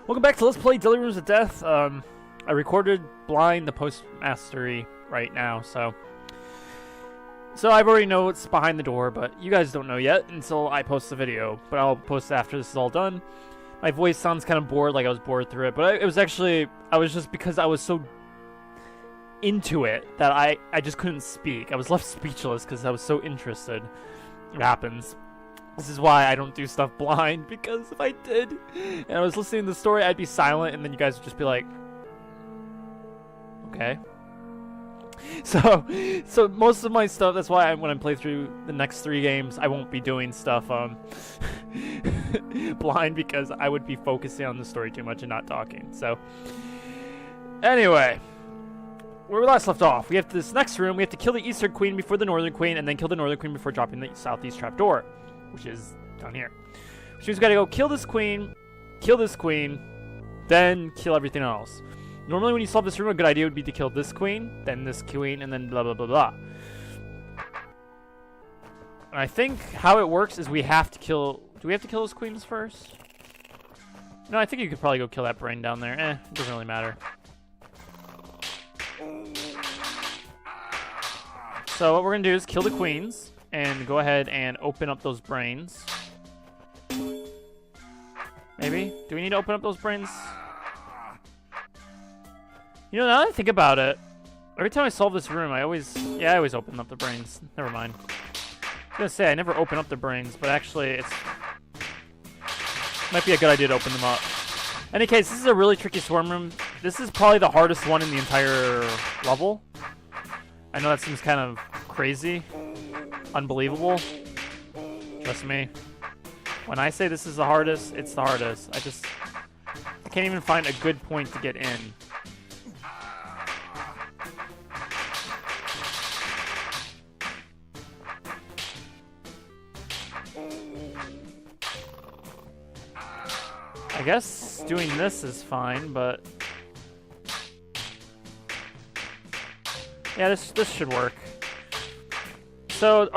Welcome back to Let's Play Daily Rooms of Death. I recorded blind the post mastery right now, so I've already know what's behind the door, but you guys don't know yet until I post the video. But I'll post it after this is all done. My voice sounds kind of bored, like I was bored through it, but it was actually, I was just because I was so into it that I just couldn't speak. I was left speechless because I was so interested. It happens. This is why I don't do stuff blind, because if I did, and I was listening to the story, I'd be silent, and then you guys would just be like, okay. So most of my stuff, that's why when I play through the next 3 games, I won't be doing stuff blind, because I would be focusing on the story too much and not talking. So, anyway, where we last left off, we have this next room, we have to kill the Eastern Queen before the Northern Queen, and then kill the Northern Queen before dropping the Southeast Trapdoor, which is down here. Which means we gotta go kill this queen, then kill everything else. Normally when you solve this room, a good idea would be to kill this queen, then this queen, and then blah blah blah blah. And I think how it works is we have to kill... Do we have to kill those queens first? No, I think you could probably go kill that brain down there. It doesn't really matter. So what we're gonna do is kill the queens and go ahead and open up those brains. Maybe? Do we need to open up those brains? You know, now that I think about it, every time I solve this room, I always open up the brains. Never mind. I was gonna say, I never open up the brains, but actually, it's... might be a good idea to open them up. In any case, this is a really tricky swarm room. This is probably the hardest one in the entire level. I know that seems kind of crazy. Unbelievable. Trust me. When I say this is the hardest, it's the hardest. I can't even find a good point to get in. I guess doing this is fine, but yeah, this should work. So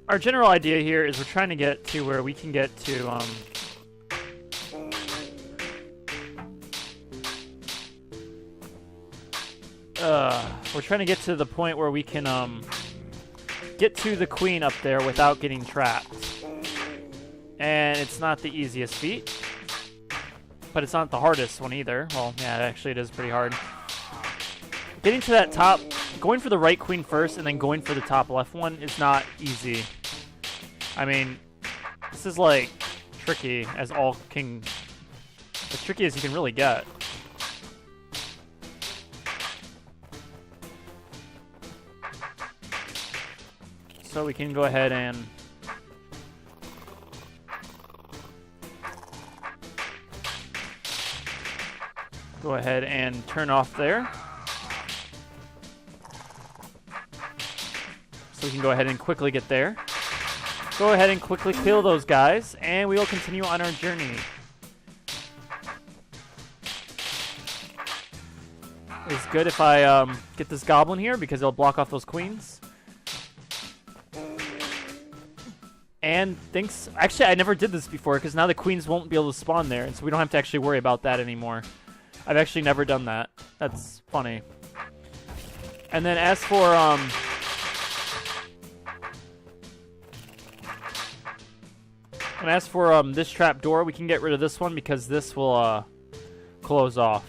our general idea here is we're trying to get to where we can get to we're trying to get to the point where we can get to the queen up there without getting trapped. And it's not the easiest feat, but it's not the hardest one either. Well, yeah, actually it is pretty hard. Getting to that top, going for the right queen first and then going for the top left one is not easy. I mean, this is like tricky as all can, as tricky as you can really get. So we can go ahead and turn off there. So we can go ahead and quickly get there. Go ahead and quickly kill those guys, and we will continue on our journey. It's good if I get this goblin here, because it'll block off those queens. And thanks... Actually, I never did this before, because now the queens won't be able to spawn there, and so we don't have to actually worry about that anymore. I've actually never done that. That's funny. And then as for this trap door, we can get rid of this one because this will close off.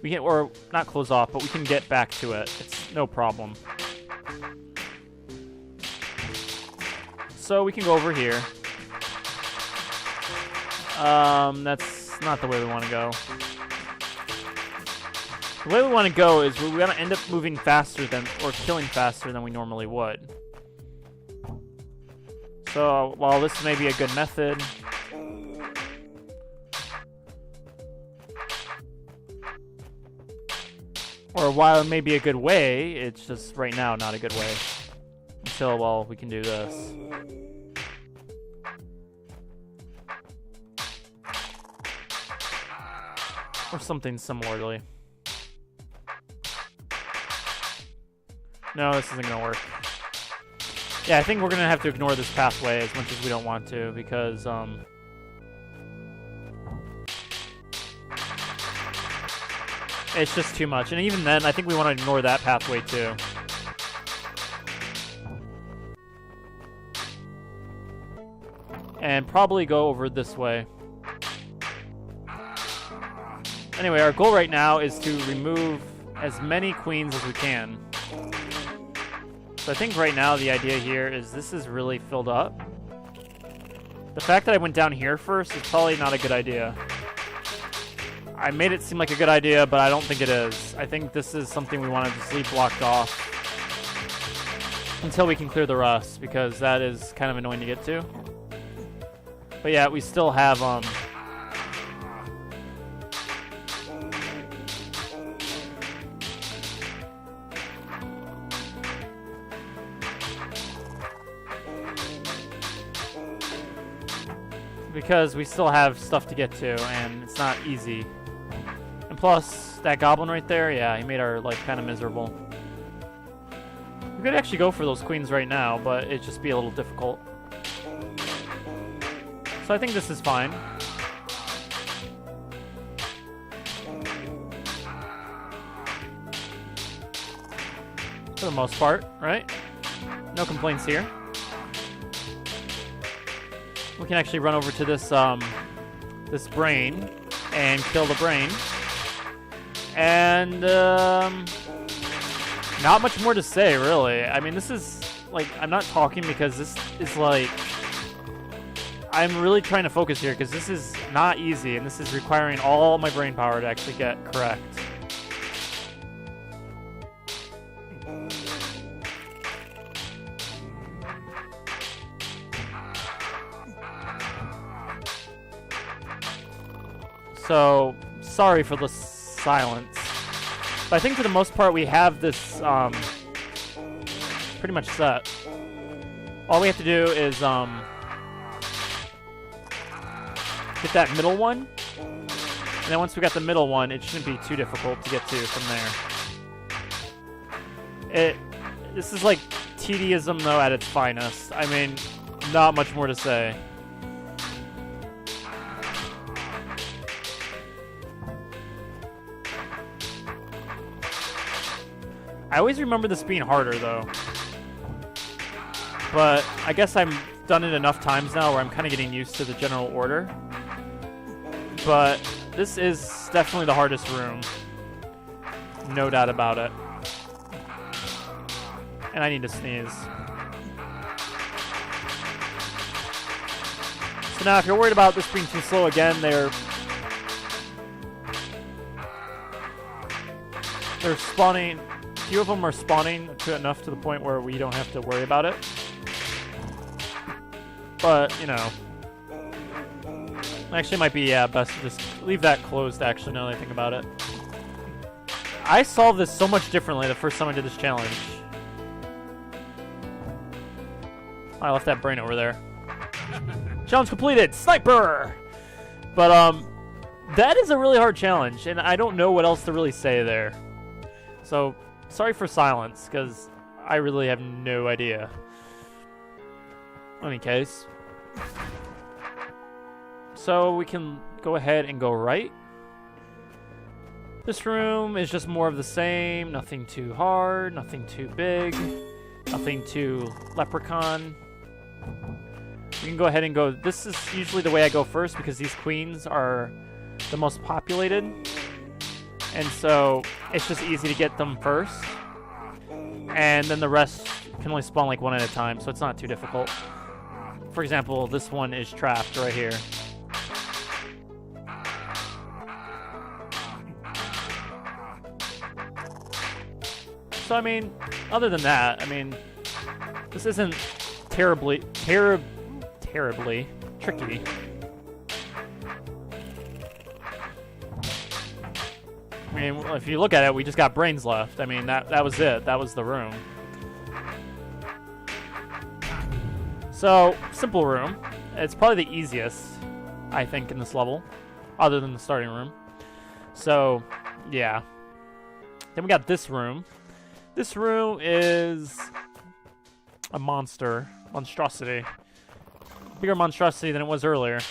We can, or not close off, but we can get back to it. It's no problem. So we can go over here. That's not the way we want to go. The way we want to go is we're going to end up moving faster than, or killing faster than we normally would. So, while this may be a good method, or while it may be a good way, it's just right now not a good way. Until, well, we can do this. Or something similarly. No, this isn't going to work. Yeah, I think we're going to have to ignore this pathway as much as we don't want to, because It's just too much. And even then, I think we want to ignore that pathway too. And probably go over this way. Anyway, our goal right now is to remove as many queens as we can. So I think right now the idea here is this is really filled up. The fact that I went down here first is probably not a good idea. I made it seem like a good idea, but I don't think it is. I think this is something we want to just leave blocked off until we can clear the rust, because that is kind of annoying to get to. But yeah, we still have because we still have stuff to get to, and it's not easy. And plus, that goblin right there, yeah, he made our life kind of miserable. We could actually go for those queens right now, but it'd just be a little difficult. So I think this is fine. For the most part, right? No complaints here. We can actually run over to this this brain and kill the brain. And not much more to say, really. I mean, this is like, I'm not talking because this is like, I'm really trying to focus here because this is not easy, and this is requiring all my brain power to actually get correct. So, sorry for the silence. But I think for the most part we have this pretty much set. All we have to do is get that middle one. And then once we got the middle one, it shouldn't be too difficult to get to from there. This is like tediism though at its finest. I mean, not much more to say. I always remember this being harder, though. But I guess I've done it enough times now where I'm kind of getting used to the general order. But this is definitely the hardest room. No doubt about it. And I need to sneeze. So now if you're worried about this being too slow again, they're spawning. A few of them are spawning enough to the point where we don't have to worry about it. But, you know. Actually, it might be, yeah, best to just leave that closed, actually, now that I think about it. I solved this so much differently the first time I did this challenge. I left that brain over there. Challenge completed! Sniper! But, that is a really hard challenge, and I don't know what else to really say there. So, sorry for silence, because I really have no idea. In any case. So, we can go ahead and go right. This room is just more of the same. Nothing too hard, nothing too big, nothing too leprechaun. We can go ahead and go. This is usually the way I go first because these queens are the most populated. And so it's just easy to get them first. And then the rest can only spawn like one at a time, so it's not too difficult. For example, this one is trapped right here. So, I mean, other than that, I mean, this isn't terribly tricky. I mean, if you look at it, we just got brains left. I mean, that was it. That was the room. So, simple room. It's probably the easiest, I think, in this level, other than the starting room. So, yeah. Then we got this room. This room is a monstrosity. Bigger monstrosity than it was earlier.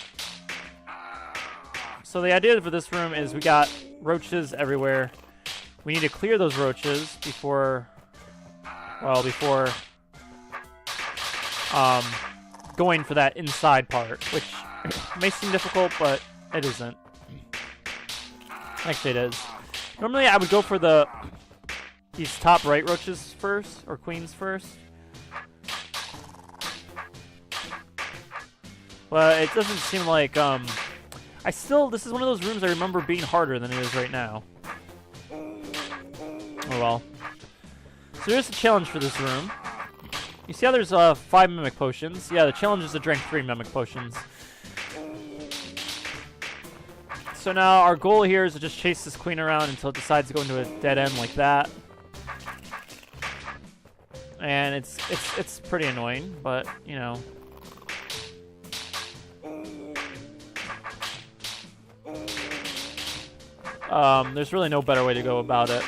So the idea for this room is we got roaches everywhere. We need to clear those roaches before, well, before going for that inside part, which may seem difficult, but it isn't. Actually, it is. Normally, I would go for these top right roaches first, or queens first. But it doesn't seem like, this is one of those rooms I remember being harder than it is right now. Oh well. So there's a challenge for this room. You see how there's 5 Mimic Potions? Yeah, the challenge is to drink 3 Mimic Potions. So now our goal here is to just chase this queen around until it decides to go into a dead end like that. And it's pretty annoying, but, you know. There's really no better way to go about it.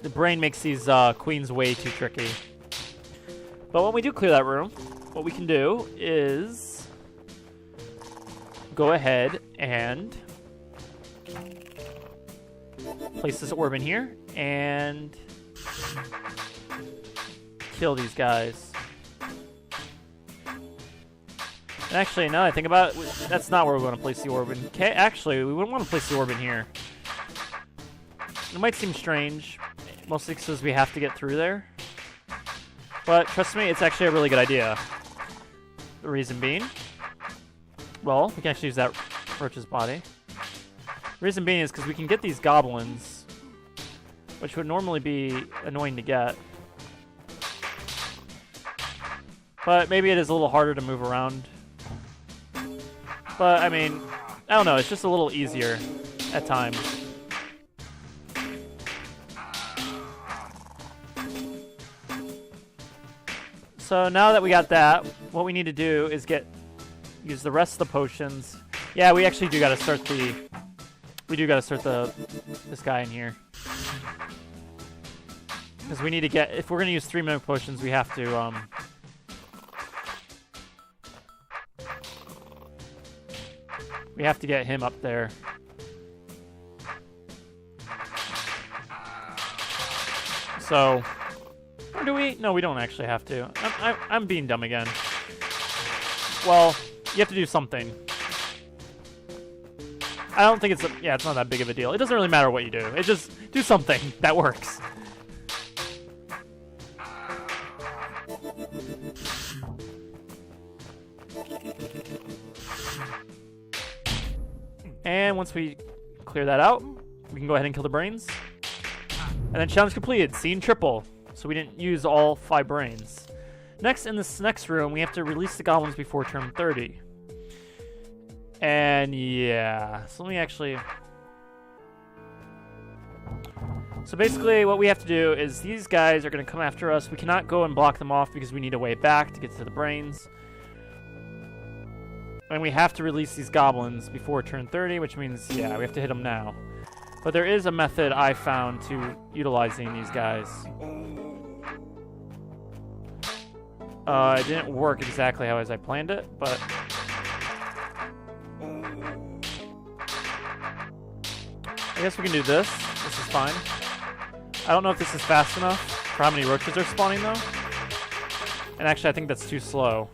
The brain makes these queens way too tricky. But when we do clear that room, what we can do is go ahead and place this orb in here and kill these guys. And actually, now that I think about it, that's not where we want to place the orb in. Actually, we wouldn't want to place the orb in here. It might seem strange, mostly because we have to get through there. But trust me, it's actually a really good idea. The reason being, well, we can actually use that roach's body. The reason being is because we can get these goblins, which would normally be annoying to get. But maybe it is a little harder to move around. But, I mean, I don't know, it's just a little easier at times. So now that we got that, what we need to do is use the rest of the potions. Yeah, we actually do gotta start this guy in here. Because we need to get, if we're gonna use 3 Mimic Potions, we have to, we have to get him up there. So, or do we? No, we don't actually have to. I'm being dumb again. Well, you have to do something. I don't think it's not that big of a deal. It doesn't really matter what you do. It just, do something that works. And once we clear that out, we can go ahead and kill the brains. And then challenge completed, scene triple. So we didn't use all 5 brains. Next, in this next room, we have to release the goblins before turn 30. And yeah, so let me actually... So basically what we have to do is these guys are going to come after us. We cannot go and block them off because we need a way back to get to the brains. And we have to release these goblins before turn 30, which means, yeah, we have to hit them now. But there is a method I found to utilizing these guys. It didn't work exactly how as I planned it, but... I guess we can do this. This is fine. I don't know if this is fast enough for how many roaches are spawning, though. And actually, I think that's too slow.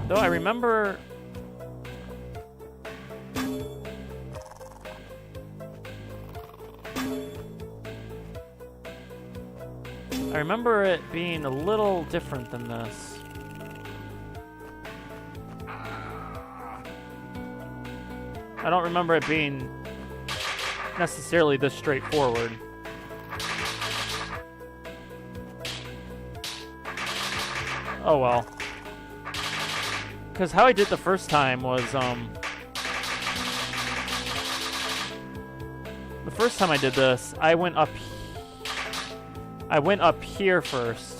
Though I remember... I remember it being a little different than this. I don't remember it being necessarily this straightforward. Oh well. Because how I did the first time was, the first time I did this, I went up here first.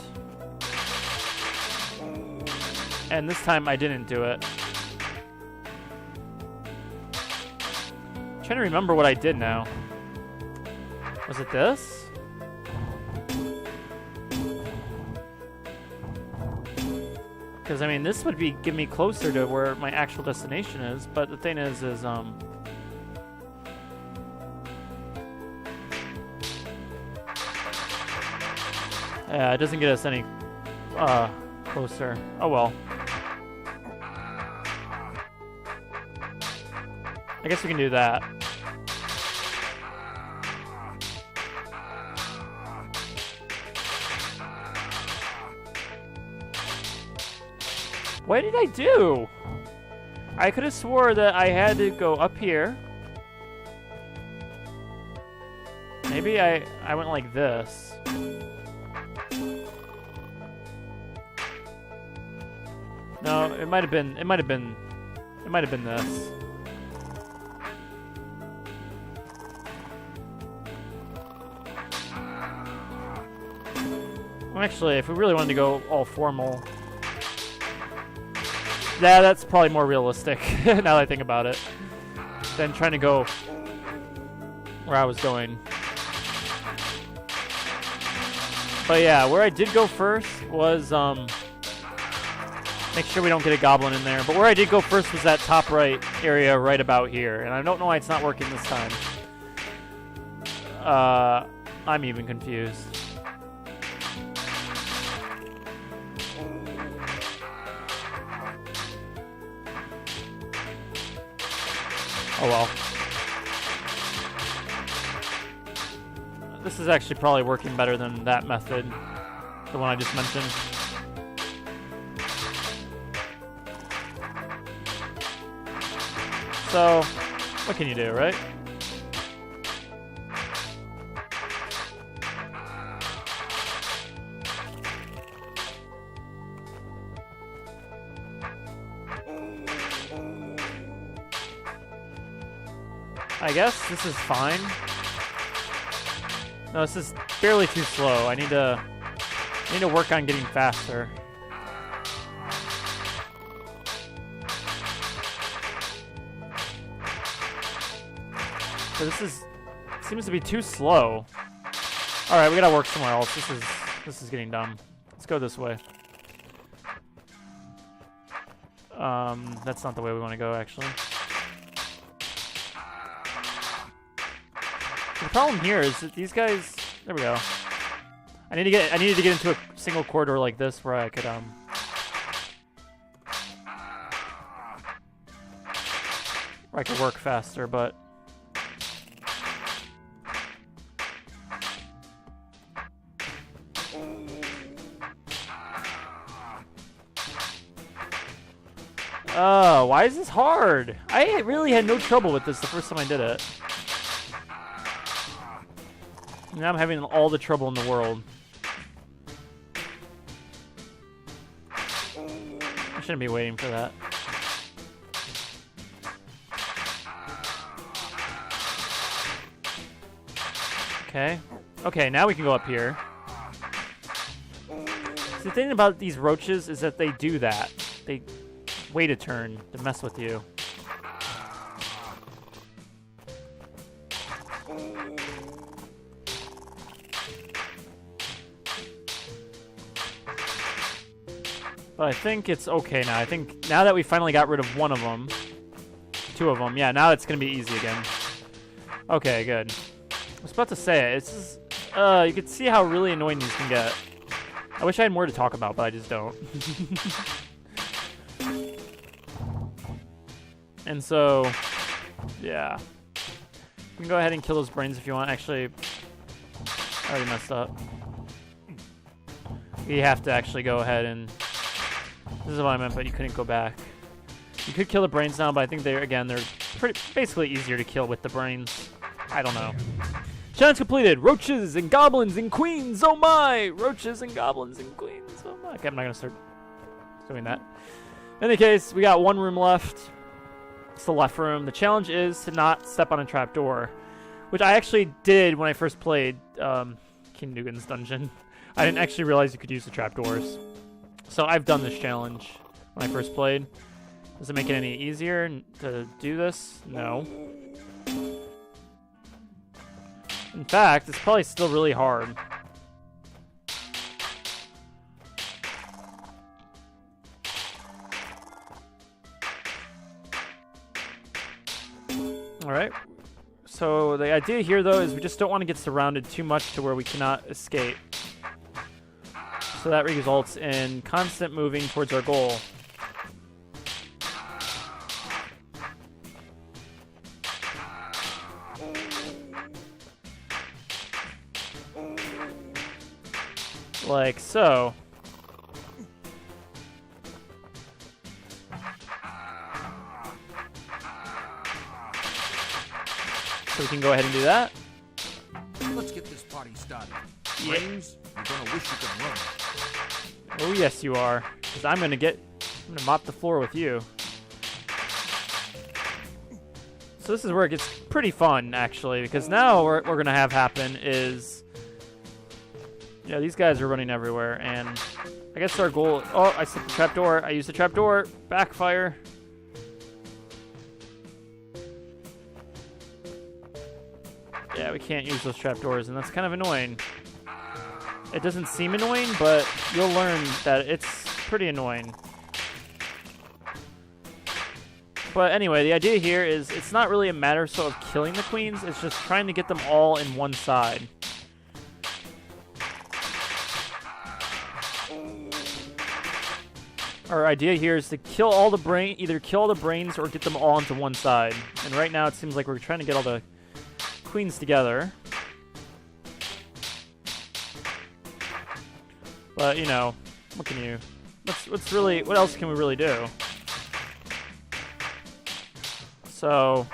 And this time I didn't do it. I'm trying to remember what I did now. Was it this? Because, I mean, this would give me closer to where my actual destination is, but the thing is Yeah, it doesn't get us any closer. Oh well. I guess we can do that. What did I do? I could have swore that I had to go up here. Maybe I went like this. No, it might have been this. Well, actually, if we really wanted to go all formal, yeah, that's probably more realistic now that I think about it than trying to go where I was going. But yeah, where I did go first was make sure we don't get a goblin in there. But where I did go first was that top right area right about here, and I don't know why it's not working this time. I'm even confused. Oh well. This is actually probably working better than that method, the one I just mentioned. So, what can you do, right? I guess this is fine. No, this is barely too slow. I need to work on getting faster. So this seems to be too slow. All right, we gotta work somewhere else. This is getting dumb. Let's go this way. That's not the way we want to go, actually. The problem here is that these guys. There we go. I needed to get into a single corridor like this where I could work faster, but. Oh, why is this hard? I really had no trouble with this the first time I did it. Now I'm having all the trouble in the world. I shouldn't be waiting for that. Okay. Okay, now we can go up here. So the thing about these roaches is that they do that. They wait a turn to mess with you. But I think it's okay now. I think now that we finally got rid of one of them, two of them, yeah, now it's going to be easy again. Okay, good. I was about to say it. It's just, you can see how really annoying these can get. I wish I had more to talk about, but I just don't. And so, yeah. You can go ahead and kill those brains if you want. Actually, I already messed up. You have to actually go ahead and... This is what I meant, but you couldn't go back. You could kill the brains now, but I think they're basically easier to kill with the brains. I don't know. Challenge completed. Roaches and goblins and queens. Oh my! Roaches and goblins and queens. Oh my. Okay, I'm not gonna start doing that. In any case, we got one room left. It's the left room. The challenge is to not step on a trapdoor, which I actually did when I first played King Dugan's dungeon. I didn't actually realize you could use the trapdoors. So I've done this challenge when I first played. Does it make it any easier to do this? No. In fact, it's probably still really hard. Alright. So the idea here, though, is we just don't want to get surrounded too much to where we cannot escape. So that results in constant moving towards our goal. Like so. So we can go ahead and do that. Let's get this party started. Brains, you're gonna wish you could run. Oh yes, you are. Because I'm gonna mop the floor with you. So this is where it gets pretty fun, actually, because now what we're gonna have happen is, you know, these guys are running everywhere, and I guess our goal. Oh, I set the trapdoor. I used the trapdoor. Backfire. Yeah, we can't use those trapdoors, and that's kind of annoying. It doesn't seem annoying, but you'll learn that it's pretty annoying. But anyway, the idea here is it's not really a matter of killing the queens, it's just trying to get them all in one side. Our idea here is to kill all the either kill all the brains or get them all into one side. And right now it seems like we're trying to get all the queens together. But, you know, what can you... what else can we really do? So...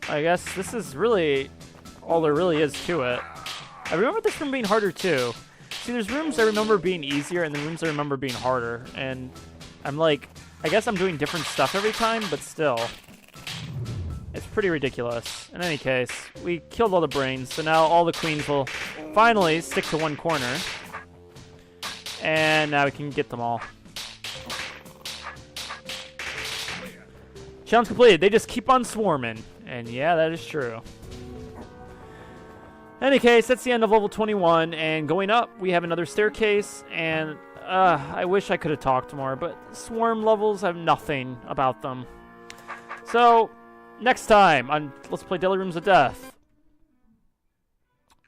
I guess this is really all there really is to it. I remember this room being harder too. See, there's rooms I remember being easier and the rooms I remember being harder. And I'm like, I guess I'm doing different stuff every time, but still. It's pretty ridiculous. In any case, we killed all the brains, so now all the queens will finally stick to one corner. And now we can get them all. Challenge completed. They just keep on swarming. And yeah, that is true. In any case, that's the end of level 21. And going up, we have another staircase. And I wish I could have talked more, but swarm levels have nothing about them. So, next time on Let's Play Deadly Rooms of Death.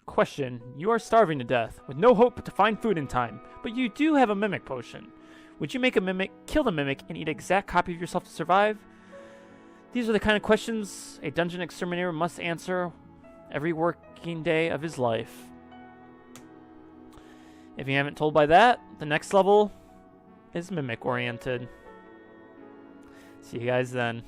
Question. You are starving to death, with no hope to find food in time, but you do have a mimic potion. Would you make a mimic, kill the mimic, and eat an exact copy of yourself to survive? These are the kind of questions a dungeon exterminator must answer every working day of his life. If you haven't told by that, the next level is mimic oriented. See you guys then.